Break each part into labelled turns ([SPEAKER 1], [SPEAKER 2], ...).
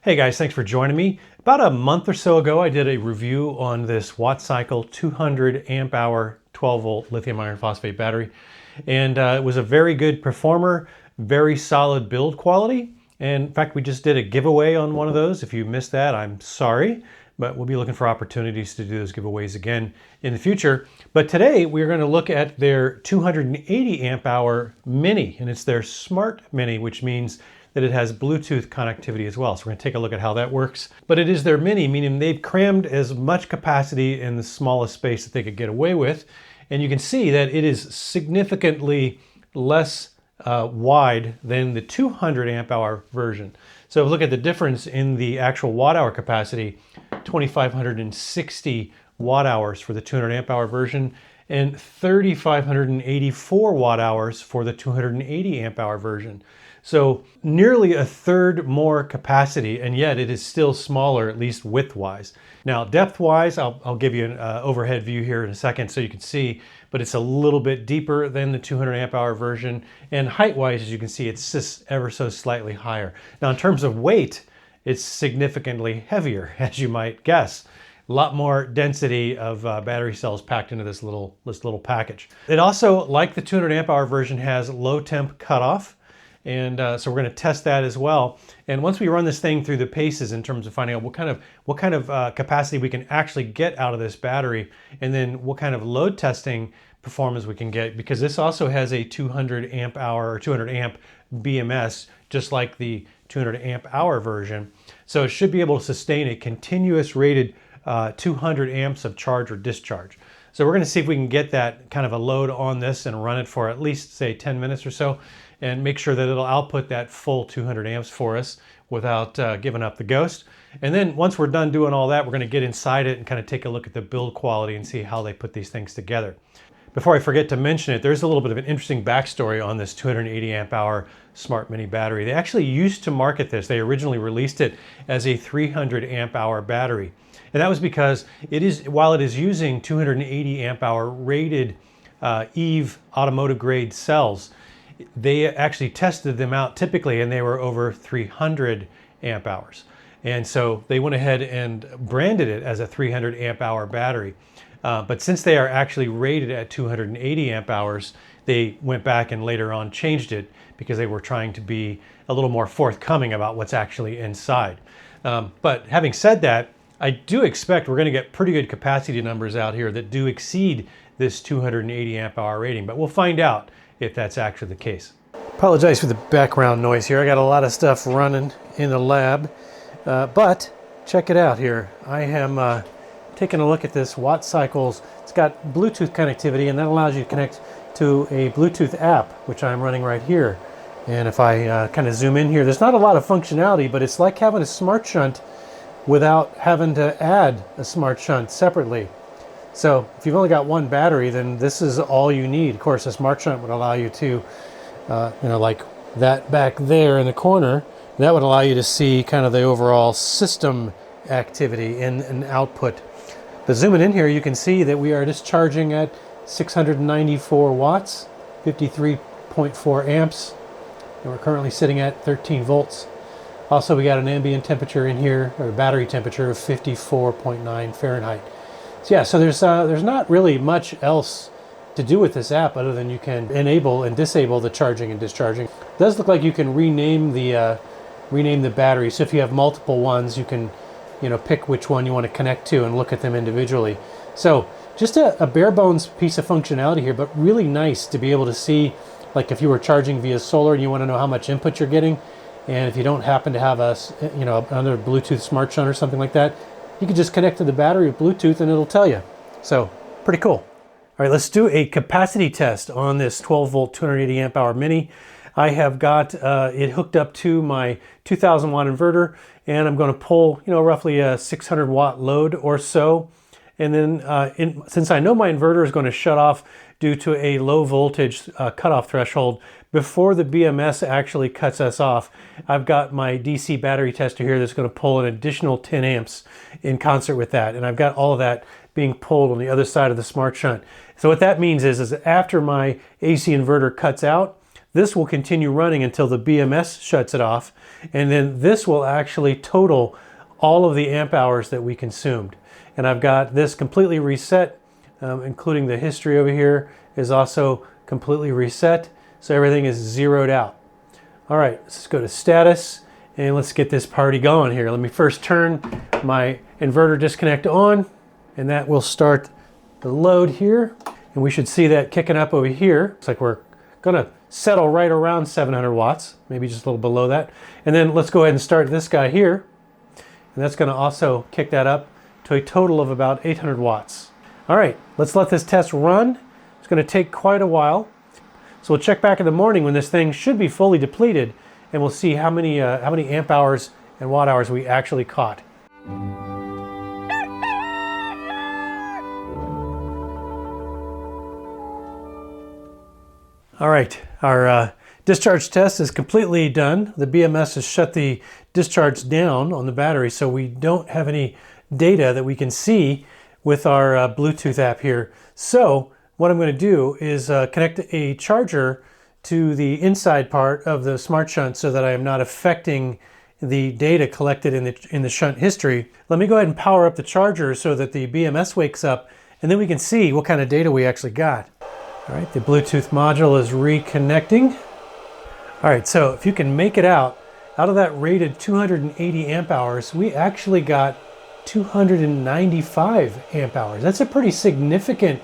[SPEAKER 1] Hey guys, thanks for joining me. About a month or so ago, I did a review on this Wattcycle 200 amp hour 12 volt lithium iron phosphate battery. And it was a very good performer, very solid build quality. And in fact, we just did a giveaway on one of those. If you missed that, I'm sorry, but we'll be looking for opportunities to do those giveaways again in the future. But today we're going to look at their 280 amp hour mini, and it's their smart mini, which means that it has Bluetooth connectivity as well. So we're going to take a look at how that works. But it is their mini, meaning they've crammed as much capacity in the smallest space that they could get away with. And you can see that it is significantly less wide than the 200 amp hour version. So look at the difference in the actual watt hour capacity, 2,560 watt hours for the 200 amp hour version and 3,584 watt hours for the 280 amp hour version. So nearly a third more capacity, and yet it is still smaller, at least width-wise. Now, depth-wise, I'll give you an overhead view here in a second so you can see, but it's a little bit deeper than the 200 amp hour version. And height-wise, as you can see, it's just ever so slightly higher. Now, in terms of weight, it's significantly heavier, as you might guess. A lot more density of battery cells packed into this little package. It also, like the 200 amp hour version, has low temp cutoff. And so we're going to test that as well. And once we run this thing through the paces in terms of finding out what kind of capacity we can actually get out of this battery, and then what kind of load testing performance we can get, because this also has a 200 amp hour or 200 amp BMS, just like the 200 amp hour version. So it should be able to sustain a continuous rated 200 amps of charge or discharge. So we're going to see if we can get that kind of a load on this and run it for at least, say, 10 minutes or so, and make sure that it'll output that full 200 amps for us without giving up the ghost. And then once we're done doing all that, we're going to get inside it and kind of take a look at the build quality and see how they put these things together. Before I forget to mention it, there's a little bit of an interesting backstory on this 280 amp hour Smart Mini battery. They actually used to market this. They originally released it as a 300 amp hour battery. And that was because while it is using 280 amp hour rated EVE automotive grade cells, they actually tested them out typically, and they were over 300 amp hours. And so they went ahead and branded it as a 300 amp hour battery. But since they are actually rated at 280 amp hours, they went back and later on changed it because they were trying to be a little more forthcoming about what's actually inside. But having said that, I do expect we're going to get pretty good capacity numbers out here that do exceed this 280 amp hour rating, but we'll find out if that's actually the case. Apologize for the background noise here. I got a lot of stuff running in the lab, but check it out here. I am taking a look at this Wattcycles. It's got Bluetooth connectivity, and that allows you to connect to a Bluetooth app, which I'm running right here. And if I kind of zoom in here, there's not a lot of functionality, but it's like having a smart shunt without having to add a smart shunt separately. So if you've only got one battery, then this is all you need. Of course, a smart shunt would allow you to, like that back there in the corner, that would allow you to see kind of the overall system activity in and output. But zooming in here, you can see that we are just charging at 694 watts, 53.4 amps, and we're currently sitting at 13 volts. Also, we got an ambient temperature in here, or battery temperature of 54.9 Fahrenheit. So yeah, so there's not really much else to do with this app other than you can enable and disable the charging and discharging. It does look like you can rename the battery. So if you have multiple ones, you can pick which one you want to connect to and look at them individually. So just a bare bones piece of functionality here, but really nice to be able to see, like if you were charging via solar and you want to know how much input you're getting, and if you don't happen to have another Bluetooth smart shunt or something like that, you can just connect to the battery with Bluetooth and it'll tell you. So pretty cool. All right, let's do a capacity test on this 12 volt 280 amp hour mini. I have got it hooked up to my 2000 watt inverter, and I'm going to pull roughly a 600 watt load or so. And then since I know my inverter is going to shut off due to a low voltage cutoff threshold before the BMS actually cuts us off, I've got my DC battery tester here that's going to pull an additional 10 amps in concert with that. And I've got all of that being pulled on the other side of the smart shunt. So what that means is after my AC inverter cuts out, This will continue running until the BMS shuts it off, and then this will actually total all of the amp hours that we consumed. And I've got this completely reset, including the history over here is also completely reset, so everything is zeroed out. All right, let's go to status and let's get this party going here. Let me first turn my inverter disconnect on, and that will start the load here. And we should see that kicking up over here. Looks like we're gonna settle right around 700 watts, maybe just a little below that. And then let's go ahead and start this guy here. And that's gonna also kick that up to a total of about 800 watts. All right, let's let this test run. It's gonna take quite a while. So we'll check back in the morning when this thing should be fully depleted, and we'll see how many amp hours and watt hours we actually caught. All right, our discharge test is completely done. The BMS has shut the discharge down on the battery, so we don't have any data that we can see with our Bluetooth app here. So what I'm going to do is connect a charger to the inside part of the smart shunt so that I am not affecting the data collected in the shunt history. Let me go ahead and power up the charger so that the BMS wakes up, and then we can see what kind of data we actually got. All right, the Bluetooth module is reconnecting. All right, so if you can make it out of that rated 280 amp hours, we actually got 295 amp hours. That's a pretty significant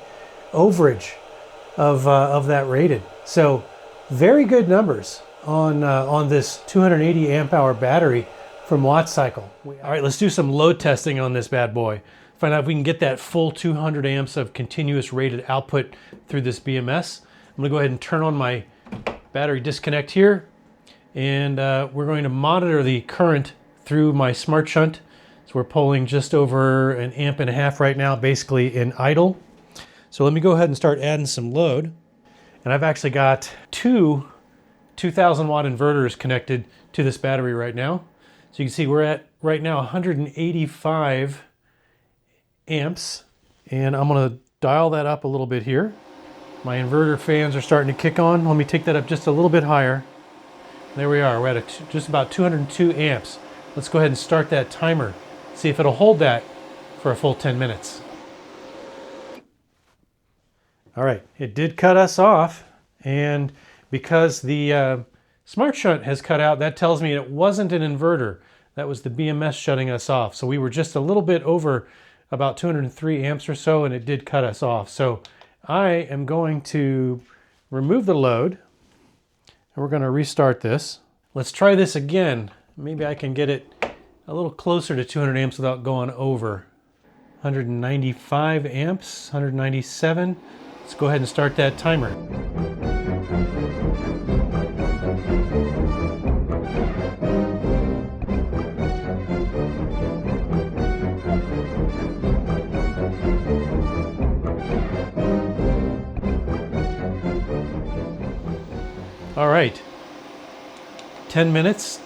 [SPEAKER 1] overage of that rated. So very good numbers on this 280 amp hour battery from Wattcycle. All right, let's do some load testing on this bad boy. Find out if we can get that full 200 amps of continuous rated output through this BMS. I'm gonna go ahead and turn on my battery disconnect here, and we're going to monitor the current through my smart shunt. So we're pulling just over 1.5 amps right now, basically in idle. So let me go ahead and start adding some load. And I've actually got two 2000 watt inverters connected to this battery right now. So you can see we're at right now 185 amps, and I'm gonna dial that up a little bit here. My inverter fans are starting to kick on. Let me take that up just a little bit higher. There we are, we're at just about 202 amps. Let's go ahead and start that timer. See if it'll hold that for a full 10 minutes. All right, it did cut us off, and because the smart shunt has cut out, that tells me it wasn't an inverter. That was the BMS shutting us off. So we were just a little bit over about 203 amps or so, and it did cut us off. So I am going to remove the load, and we're going to restart this. Let's try this again. Maybe I can get it a little closer to 200 amps without going over. 195 amps, 197. Let's go ahead and start that timer. All right, 10 minutes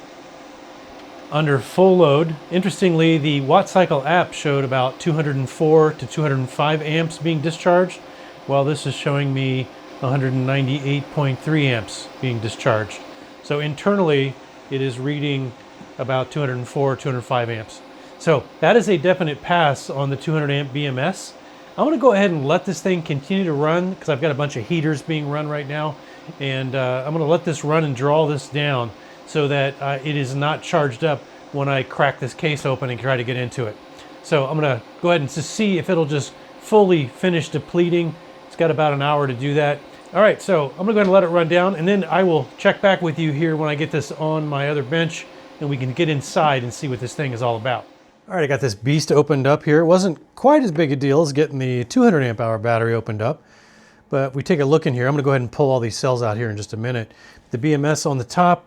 [SPEAKER 1] under full load. Interestingly, the Wattcycle app showed about 204 to 205 amps being discharged, while this is showing me 198.3 amps being discharged. So internally, it is reading about 204, 205 amps. So that is a definite pass on the 200 amp BMS. I'm gonna go ahead and let this thing continue to run because I've got a bunch of heaters being run right now. And I'm gonna let this run and draw this down so that it is not charged up when I crack this case open and try to get into it. So I'm gonna go ahead and just see if it'll just fully finish depleting. It's got about an hour to do that. All right, so I'm gonna go ahead and let it run down, and then I will check back with you here when I get this on my other bench and we can get inside and see what this thing is all about. All right, I got this beast opened up here. It wasn't quite as big a deal as getting the 200 amp hour battery opened up. But if we take a look in here, I'm gonna go ahead and pull all these cells out here in just a minute. The BMS on the top.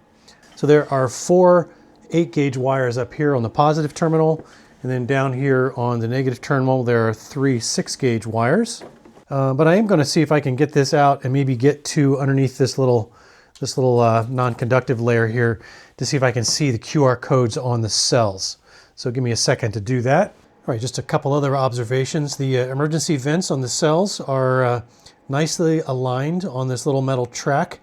[SPEAKER 1] So there are 4 8-gauge wires up here on the positive terminal. And then down here on the negative terminal, there are 3 6-gauge wires. But I am gonna see if I can get this out and maybe get to underneath this little non-conductive layer here to see if I can see the QR codes on the cells. So give me a second to do that. All right, just a couple other observations. The emergency vents on the cells are nicely aligned on this little metal track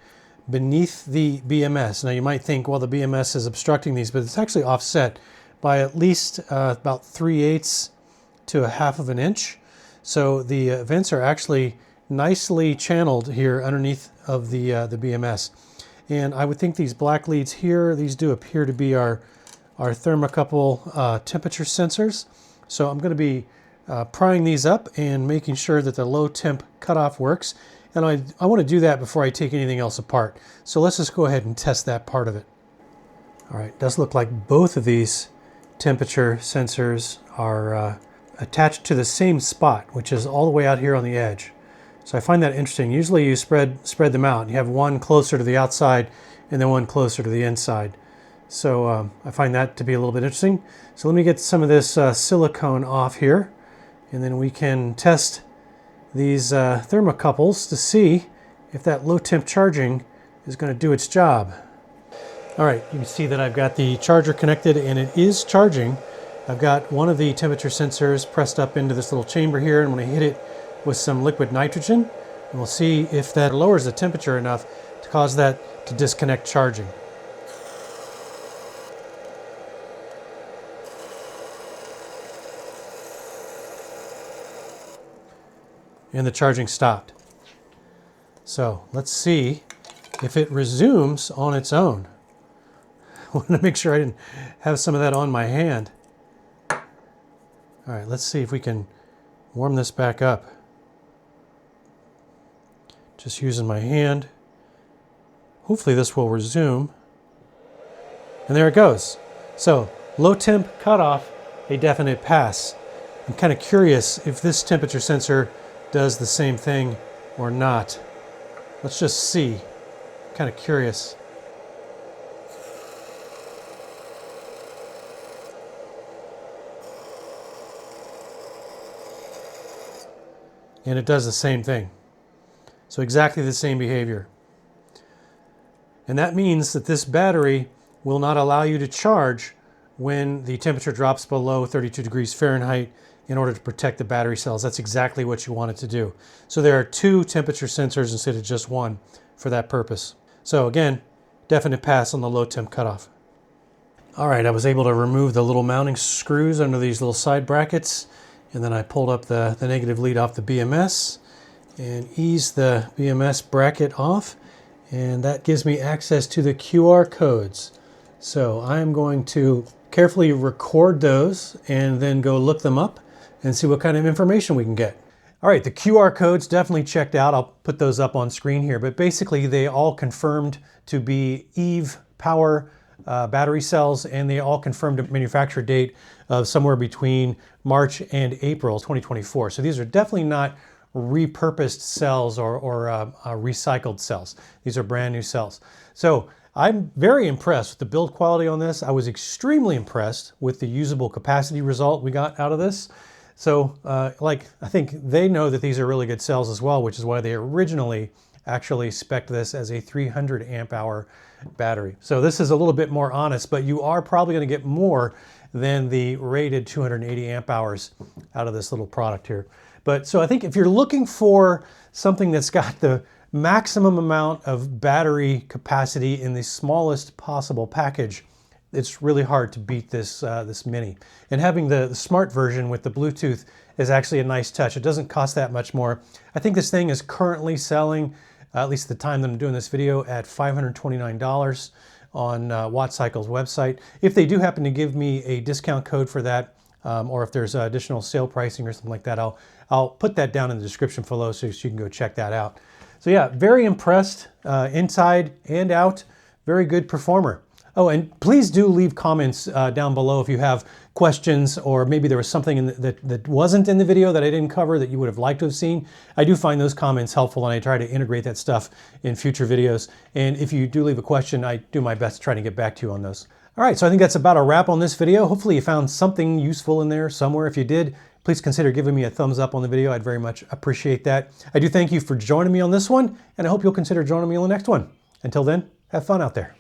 [SPEAKER 1] beneath the BMS. Now you might think, well, the BMS is obstructing these, but it's actually offset by at least about 3/8 to 1/2 of an inch. So the vents are actually nicely channeled here underneath of the BMS. And I would think these black leads here, these do appear to be our thermocouple temperature sensors. So I'm going to be prying these up and making sure that the low temp cutoff works. And I want to do that before I take anything else apart. So let's just go ahead and test that part of it. All right, it does look like both of these temperature sensors are attached to the same spot, which is all the way out here on the edge. So I find that interesting. Usually you spread them out. You have one closer to the outside and then one closer to the inside. So I find that to be a little bit interesting. So let me get some of this silicone off here, and then we can test these thermocouples to see if that low temp charging is going to do its job. All right, you can see that I've got the charger connected and it is charging. I've got one of the temperature sensors pressed up into this little chamber here, and I'm going to hit it with some liquid nitrogen, and we'll see if that lowers the temperature enough to cause that to disconnect charging. And the charging stopped. So let's see if it resumes on its own. I want to make sure I didn't have some of that on my hand. All right, let's see if we can warm this back up. Just using my hand. Hopefully this will resume. And there it goes. So low temp cutoff, a definite pass. I'm kind of curious if this temperature sensor does the same thing or not. Let's just see. Kind of curious. And it does the same thing. So exactly the same behavior. And that means that this battery will not allow you to charge when the temperature drops below 32 degrees Fahrenheit in order to protect the battery cells. That's exactly what you want it to do. So there are two temperature sensors instead of just one for that purpose. So again, definite pass on the low temp cutoff. All right, I was able to remove the little mounting screws under these little side brackets, and then I pulled up the negative lead off the BMS and ease the BMS bracket off, and that gives me access to the QR codes. So I'm going to carefully record those and then go look them up and see what kind of information we can get. All right, the QR codes definitely checked out. I'll put those up on screen here, but basically they all confirmed to be EVE power battery cells, and they all confirmed a manufacture date of somewhere between March and April 2024. So these are definitely not repurposed cells or recycled cells. These are brand new cells. So I'm very impressed with the build quality on this. I was extremely impressed with the usable capacity result we got out of this. So I think they know that these are really good cells as well, which is why they originally actually spec'd this as a 300 amp hour battery. So this is a little bit more honest, but you are probably going to get more than the rated 280 amp hours out of this little product here. But so I think if you're looking for something that's got the maximum amount of battery capacity in the smallest possible package, it's really hard to beat this this Mini. And having the smart version with the Bluetooth is actually a nice touch. It doesn't cost that much more. I think this thing is currently selling, at least the time that I'm doing this video, at $529 on Wattcycle's website. If they do happen to give me a discount code for that, or if there's additional sale pricing or something like that, I'll put that down in the description below so you can go check that out. So yeah, very impressed inside and out. Very good performer. Oh, and please do leave comments down below if you have questions, or maybe there was something that wasn't in the video that I didn't cover that you would have liked to have seen. I do find those comments helpful, and I try to integrate that stuff in future videos. And if you do leave a question, I do my best to try to get back to you on those. All right, so I think that's about a wrap on this video. Hopefully you found something useful in there somewhere. If you did, please consider giving me a thumbs up on the video. I'd very much appreciate that. I do thank you for joining me on this one, and I hope you'll consider joining me on the next one. Until then, have fun out there.